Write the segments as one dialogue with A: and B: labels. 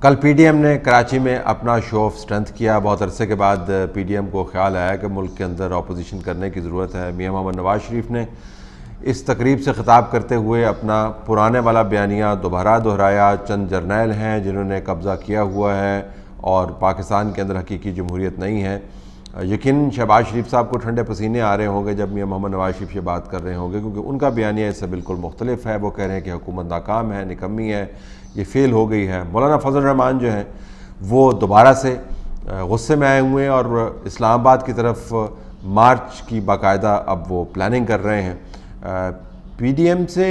A: کل P D M نے کراچی میں اپنا شو آف اسٹرینتھ کیا۔ بہت عرصے کے بعد پی ڈی ایم کو خیال آیا کہ ملک کے اندر اپوزیشن کرنے کی ضرورت ہے۔ میاں محمد نواز شریف نے اس تقریب سے خطاب کرتے ہوئے اپنا پرانے والا بیانیہ دوبارہ دہرایا۔ چند جرنیل ہیں جنہوں نے قبضہ کیا ہوا ہے اور پاکستان کے اندر حقیقی جمہوریت نہیں ہے۔ یقیناً شہباز شریف صاحب کو ٹھنڈے پسینے آ رہے ہوں گے جب میاں محمد نواز شریف سے بات کر رہے ہوں گے، کیونکہ ان کا بیانیہ اس سے بالکل مختلف ہے۔ وہ کہہ رہے ہیں کہ حکومت ناکام ہے، نکمی ہے، یہ فیل ہو گئی ہے۔ مولانا فضل الرحمان جو ہیں وہ دوبارہ سے غصے میں آئے ہوئے ہیں اور اسلام آباد کی طرف مارچ کی باقاعدہ اب وہ پلاننگ کر رہے ہیں۔ پی ڈی ایم سے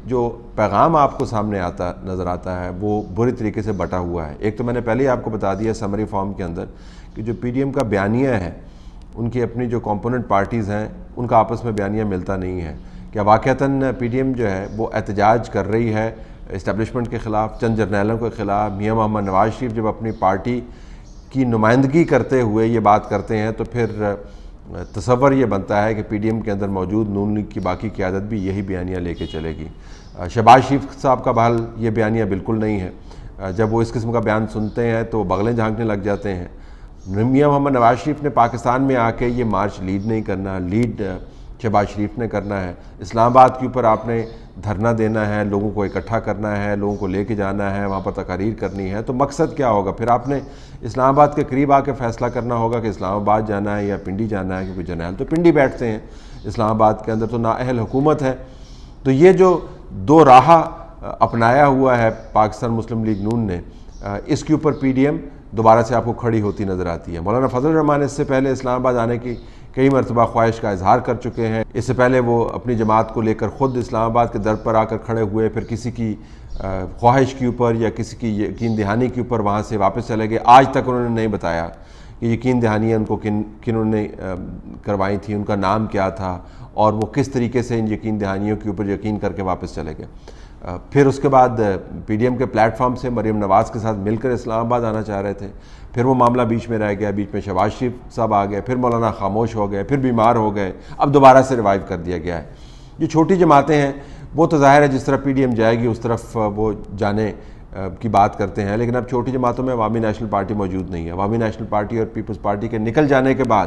A: جو پیغام آپ کو سامنے نظر آتا ہے وہ بری طریقے سے بٹا ہوا ہے۔ ایک تو میں نے پہلے ہی آپ کو بتا دیا سمری فارم کے اندر کہ جو پی ڈی ایم کا بیانیہ ہے، ان کی اپنی جو کمپوننٹ پارٹیز ہیں ان کا آپس میں بیانیہ ملتا نہیں ہے۔ کہ واقعتاً پی ڈی ایم جو ہے وہ احتجاج کر رہی ہے اسٹیبلشمنٹ کے خلاف، چند جرنیلوں کے خلاف۔ میاں محمد نواز شریف جب اپنی پارٹی کی نمائندگی کرتے ہوئے یہ بات کرتے ہیں تو پھر تصور یہ بنتا ہے کہ پی ڈی ایم کے اندر موجود نون لیگ کی باقی قیادت بھی یہی بیانیہ لے کے چلے گی۔ شہباز شریف صاحب کا بحال یہ بیانیہ بالکل نہیں ہے۔ جب وہ اس قسم کا بیان سنتے ہیں تو بغلیں جھانکنے لگ جاتے ہیں۔ میاں محمد نواز شریف نے پاکستان میں آ کے یہ مارچ لیڈ نہیں کرنا، لیڈ شہباز شریف نے کرنا ہے۔ اسلام آباد کے اوپر آپ نے دھرنا دینا ہے، لوگوں کو اکٹھا کرنا ہے، لوگوں کو لے کے جانا ہے، وہاں پر تقاریر کرنی ہے۔ تو مقصد کیا ہوگا؟ پھر آپ نے اسلام آباد کے قریب آ کے فیصلہ کرنا ہوگا کہ اسلام آباد جانا ہے یا پنڈی جانا ہے، کیونکہ جرنیل تو پنڈی بیٹھتے ہیں، اسلام آباد کے اندر تو نااہل حکومت ہے۔ تو یہ جو دو راہ اپنایا ہوا ہے پاکستان مسلم لیگ نون نے، اس کے اوپر پی ڈی ایم دوبارہ سے آپ کو کھڑی ہوتی نظر آتی ہے۔ مولانا فضل الرحمان اس سے پہلے اسلام آباد آنے کی کئی مرتبہ خواہش کا اظہار کر چکے ہیں۔ اس سے پہلے وہ اپنی جماعت کو لے کر خود اسلام آباد کے در پر آ کر کھڑے ہوئے، پھر کسی کی خواہش کے اوپر یا کسی کی یقین دہانی کے اوپر وہاں سے واپس چلے گئے۔ آج تک انہوں نے نہیں بتایا کہ یقین دہانیاں ان کو کنہوں نے کروائی تھیں، ان کا نام کیا تھا اور وہ کس طریقے سے ان یقین دہانیوں کے اوپر یقین کر کے واپس چلے گئے۔ پھر اس کے بعد پی ڈی ایم کے پلیٹ فارم سے مریم نواز کے ساتھ مل کر اسلام آباد آنا چاہ رہے تھے، پھر وہ معاملہ بیچ میں رہ گیا، بیچ میں شہباز شریف صاحب آ گئے، پھر مولانا خاموش ہو گئے، پھر بیمار ہو گئے، اب دوبارہ سے ریوائیو کر دیا گیا ہے۔ جو چھوٹی جماعتیں ہیں وہ تو ظاہر ہے جس طرح پی ڈی ایم جائے گی اس طرف وہ جانے کی بات کرتے ہیں، لیکن اب چھوٹی جماعتوں میں عوامی نیشنل پارٹی موجود نہیں ہے۔ عوامی نیشنل پارٹی اور پیپلز پارٹی کے نکل جانے کے بعد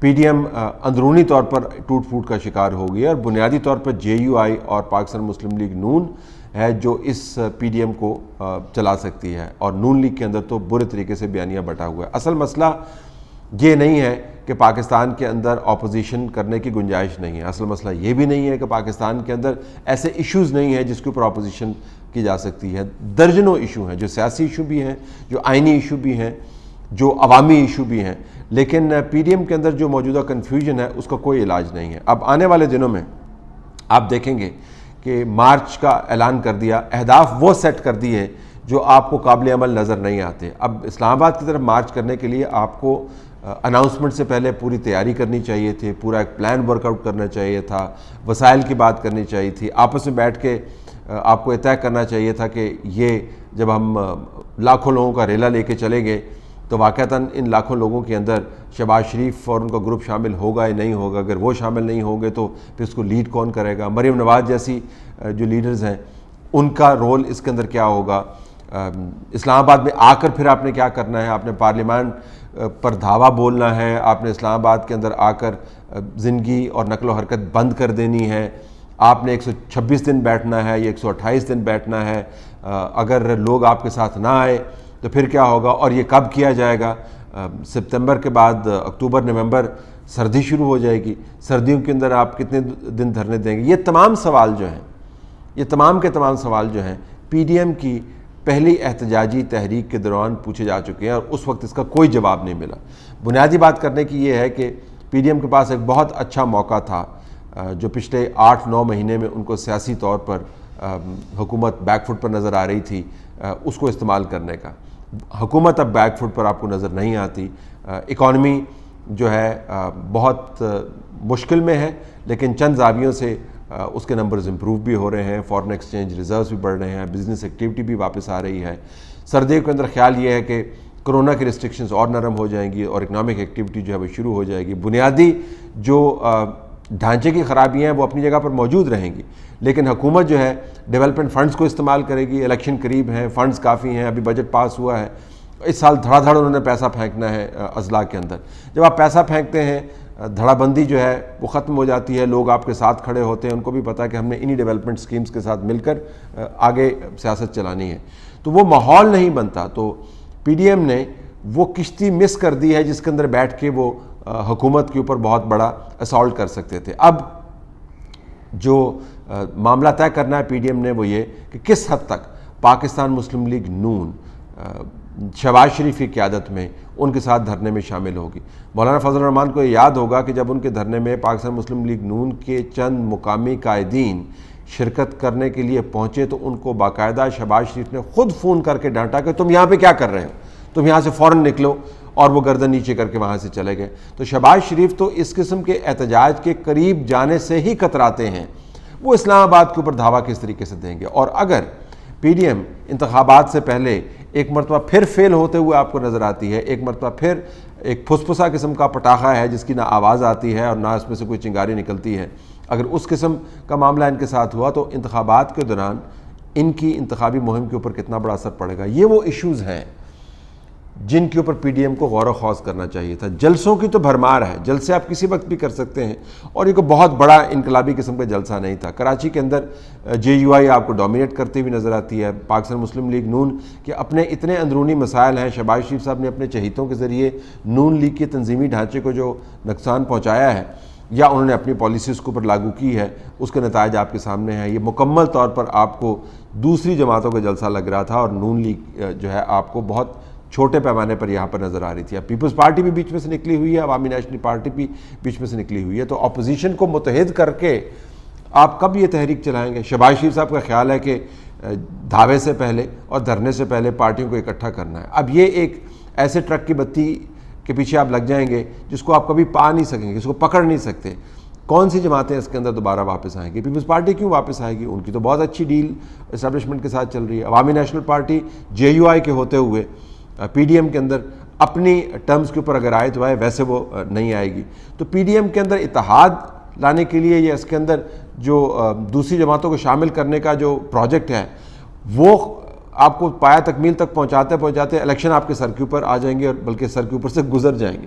A: پی ڈی ایم اندرونی طور پر ٹوٹ پھوٹ کا شکار ہو گئی ہے، اور بنیادی طور پر جے یو آئی اور پاکستان مسلم لیگ نون ہے جو اس پی ڈی ایم کو چلا سکتی ہے، اور نون لیگ کے اندر تو برے طریقے سے بیانیہ بٹا ہوا ہے۔ اصل مسئلہ یہ نہیں ہے کہ پاکستان کے اندر اپوزیشن کرنے کی گنجائش نہیں ہے، اصل مسئلہ یہ بھی نہیں ہے کہ پاکستان کے اندر ایسے ایشوز نہیں ہیں جس کے اوپر اپوزیشن کی جا سکتی ہے۔ درجنوں ایشو ہیں، جو سیاسی ایشو بھی ہیں، جو آئینی ایشو بھی ہیں، جو عوامی ایشو بھی ہیں، لیکن پی ڈی ایم کے اندر جو موجودہ کنفیوژن ہے اس کا کوئی علاج نہیں ہے۔ اب آنے والے دنوں میں آپ دیکھیں گے کہ مارچ کا اعلان کر دیا، اہداف وہ سیٹ کر دیے جو آپ کو قابل عمل نظر نہیں آتے۔ اب اسلام آباد کی طرف مارچ کرنے کے لیے آپ کو اناؤنسمنٹ سے پہلے پوری تیاری کرنی چاہیے تھی، پورا ایک پلان ورک آؤٹ کرنا چاہیے تھا، وسائل کی بات کرنی چاہیے تھی، آپس میں بیٹھ کے آپ کو طے کرنا چاہیے تھا کہ یہ جب ہم لاکھوں لوگوں کا ریلا لے کے چلے گئے تو واقعتاً ان لاکھوں لوگوں کے اندر شہباز شریف اور ان کا گروپ شامل ہوگا یا نہیں ہوگا۔ اگر وہ شامل نہیں ہوں گے تو پھر اس کو لیڈ کون کرے گا؟ مریم نواز جیسی جو لیڈرز ہیں ان کا رول اس کے اندر کیا ہوگا؟ اسلام آباد میں آ کر پھر آپ نے کیا کرنا ہے؟ آپ نے پارلیمان پر دھاوا بولنا ہے، آپ نے اسلام آباد کے اندر آ کر زندگی اور نقل و حرکت بند کر دینی ہے، آپ نے 126 دن بیٹھنا ہے یا 128 دن بیٹھنا ہے؟ اگر لوگ آپ کے ساتھ نہ آئے تو پھر کیا ہوگا اور یہ کب کیا جائے گا؟ ستمبر کے بعد اکتوبر نومبر سردی شروع ہو جائے گی، سردیوں کے اندر آپ کتنے دن دھرنے دیں گے؟ یہ تمام سوال جو ہیں، یہ تمام کے تمام سوال جو ہیں پی ڈی ایم کی پہلی احتجاجی تحریک کے دوران پوچھے جا چکے ہیں اور اس وقت اس کا کوئی جواب نہیں ملا۔ بنیادی بات کرنے کی یہ ہے کہ پی ڈی ایم کے پاس ایک بہت اچھا موقع تھا جو پچھلے 8-9 مہینے میں ان کو سیاسی طور پر حکومت بیک فٹ پر نظر آ رہی تھی، اس کو استعمال کرنے کا۔ حکومت اب بیک فٹ پر آپ کو نظر نہیں آتی، اکانومی جو ہے بہت مشکل میں ہے، لیکن چند زاویوں سے اس کے نمبرز امپروو بھی ہو رہے ہیں، فارن ایکسچینج ریزروز بھی بڑھ رہے ہیں، بزنس ایکٹیویٹی بھی واپس آ رہی ہے۔ سردیوں کے اندر خیال یہ ہے کہ کرونا کی ریسٹرکشنز اور نرم ہو جائیں گی اور اکنامک ایکٹیویٹی جو ہے وہ شروع ہو جائے گی۔ بنیادی جو ڈھانچے کی خرابیاں ہیں وہ اپنی جگہ پر موجود رہیں گی، لیکن حکومت جو ہے ڈیولپمنٹ فنڈز کو استعمال کرے گی، الیکشن قریب ہیں، فنڈز کافی ہیں، ابھی بجٹ پاس ہوا ہے، اس سال دھڑا دھڑ انہوں نے پیسہ پھینکنا ہے اضلاع کے اندر۔ جب آپ پیسہ پھینکتے ہیں، دھڑا بندی جو ہے وہ ختم ہو جاتی ہے، لوگ آپ کے ساتھ کھڑے ہوتے ہیں، ان کو بھی پتہ ہے کہ ہم نے انہی ڈیولپمنٹ سکیمز کے ساتھ مل کر آگے سیاست چلانی ہے، تو وہ ماحول نہیں بنتا۔ تو پی ڈی ایم نے وہ کشتی مس کر دی ہے جس کے اندر بیٹھ کے وہ حکومت کے اوپر بہت بڑا اسالٹ کر سکتے تھے۔ اب جو معاملہ طے کرنا ہے پی ڈی ایم نے وہ یہ کہ کس حد تک پاکستان مسلم لیگ نون شہباز شریف کی قیادت میں ان کے ساتھ دھرنے میں شامل ہوگی۔ مولانا فضل الرحمان کو یہ یاد ہوگا کہ جب ان کے دھرنے میں پاکستان مسلم لیگ نون کے چند مقامی قائدین شرکت کرنے کے لیے پہنچے تو ان کو باقاعدہ شہباز شریف نے خود فون کر کے ڈانٹا کہ تم یہاں پہ کیا کر رہے ہو، تم یہاں سے فوراً نکلو، اور وہ گردن نیچے کر کے وہاں سے چلے گئے۔ تو شہباز شریف تو اس قسم کے احتجاج کے قریب جانے سے ہی کتراتے ہیں، وہ اسلام آباد کے اوپر دھاوا کس طریقے سے دیں گے۔ اور اگر پی ڈی ایم انتخابات سے پہلے ایک مرتبہ پھر فیل ہوتے ہوئے آپ کو نظر آتی ہے، ایک مرتبہ پھر ایک پھسپھسا قسم کا پٹاخہ ہے جس کی نہ آواز آتی ہے اور نہ اس میں سے کوئی چنگاری نکلتی ہے، اگر اس قسم کا معاملہ ان کے ساتھ ہوا تو انتخابات کے دوران ان کی انتخابی مہم کے اوپر کتنا بڑا اثر پڑے گا۔ یہ وہ ایشوز ہیں جن کے اوپر پی ڈی ایم کو غور و خوض کرنا چاہیے تھا۔ جلسوں کی تو بھرمار ہے، جلسے آپ کسی وقت بھی کر سکتے ہیں، اور یہ کوئی بہت بڑا انقلابی قسم کا جلسہ نہیں تھا۔ کراچی کے اندر جے یو آئی آپ کو ڈومینیٹ کرتے ہوئی نظر آتی ہے، پاکستان مسلم لیگ نون کے اپنے اتنے اندرونی مسائل ہیں، شہباز شریف صاحب نے اپنے چہیتوں کے ذریعے نون لیگ کے تنظیمی ڈھانچے کو جو نقصان پہنچایا ہے یا انہوں نے اپنی پالیسیز کے اوپر لاگو کی ہے، اس کے نتائج آپ کے سامنے ہیں۔ یہ مکمل طور پر آپ کو دوسری جماعتوں کا جلسہ لگ رہا تھا، اور نون لیگ جو ہے آپ کو بہت چھوٹے پیمانے پر یہاں پر نظر آ رہی تھی۔ اب پیپلز پارٹی بھی بیچ میں سے نکلی ہوئی ہے، عوامی نیشنل پارٹی بھی بیچ میں سے نکلی ہوئی ہے، تو اپوزیشن کو متحد کر کے آپ کب یہ تحریک چلائیں گے؟ شہباز شریف صاحب کا خیال ہے کہ دھاوے سے پہلے اور دھرنے سے پہلے پارٹیوں کو اکٹھا کرنا ہے۔ اب یہ ایک ایسے ٹرک کی بتی کے پیچھے آپ لگ جائیں گے جس کو آپ کبھی پا نہیں سکیں گے، جس کو پکڑ نہیں سکتے۔ کون سی جماعتیں اس کے اندر دوبارہ واپس آئیں گی؟ پیپلز پارٹی کیوں واپس آئے گی؟ ان کی تو بہت اچھی ڈیل اسٹیبلشمنٹ کے ساتھ چل رہی ہے۔ عوامی نیشنل پارٹی جے یو آئی کے ہوتے ہوئے پی ڈی ایم کے اندر اپنی ٹرمز کے اوپر اگر آئے تو آئے، ویسے وہ نہیں آئے گی۔ تو پی ڈی ایم کے اندر اتحاد لانے کے لیے یا اس کے اندر جو دوسری جماعتوں کو شامل کرنے کا جو پروجیکٹ ہے وہ آپ کو پایا تکمیل تک پہنچاتے پہنچاتے الیکشن آپ کے سر کے اوپر آ جائیں گے، اور بلکہ سر کے اوپر سے گزر جائیں گے۔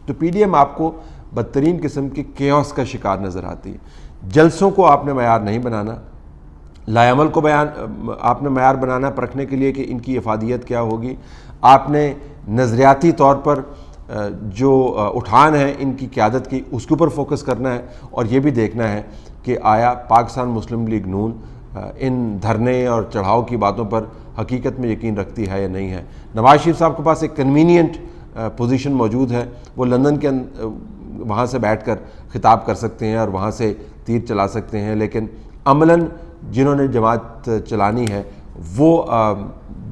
A: تو پی ڈی ایم آپ کو بدترین قسم کے کیوس کا شکار نظر آتی ہے۔ جلسوں کو آپ نے معیار نہیں بنانا، لائے عمل کو آپ نے معیار بنانا پرکھنے کے لیے کہ ان کی افادیت کیا ہوگی۔ آپ نے نظریاتی طور پر جو اٹھان ہے ان کی قیادت کی، اس کے اوپر فوکس کرنا ہے، اور یہ بھی دیکھنا ہے کہ آیا پاکستان مسلم لیگ نون ان دھرنے اور چڑھاؤ کی باتوں پر حقیقت میں یقین رکھتی ہے یا نہیں ہے۔ نواز شریف صاحب کے پاس ایک کنوینینٹ پوزیشن موجود ہے، وہ لندن کے وہاں سے بیٹھ کر خطاب کر سکتے ہیں اور وہاں سے تیر چلا سکتے ہیں، لیکن عملاً جنہوں نے جماعت چلانی ہے وہ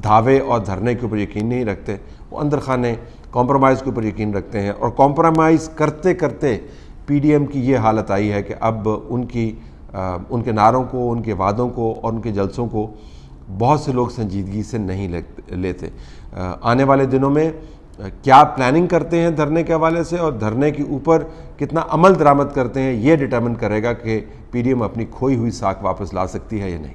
A: دھاوے اور دھرنے کے اوپر یقین نہیں رکھتے، وہ اندر خانے کمپرومائز کے اوپر یقین رکھتے ہیں، اور کمپرومائز کرتے کرتے پی ڈی ایم کی یہ حالت آئی ہے کہ اب ان کے نعروں کو، ان کے وعدوں کو اور ان کے جلسوں کو بہت سے لوگ سنجیدگی سے نہیں لیتے۔ آنے والے دنوں میں کیا پلاننگ کرتے ہیں دھرنے کے حوالے سے، اور دھرنے کے اوپر کتنا عمل درآمد کرتے ہیں، یہ ڈٹرمن کرے گا کہ پی ڈی ایم اپنی کھوئی ہوئی ساکھ واپس لا سکتی ہے یا نہیں۔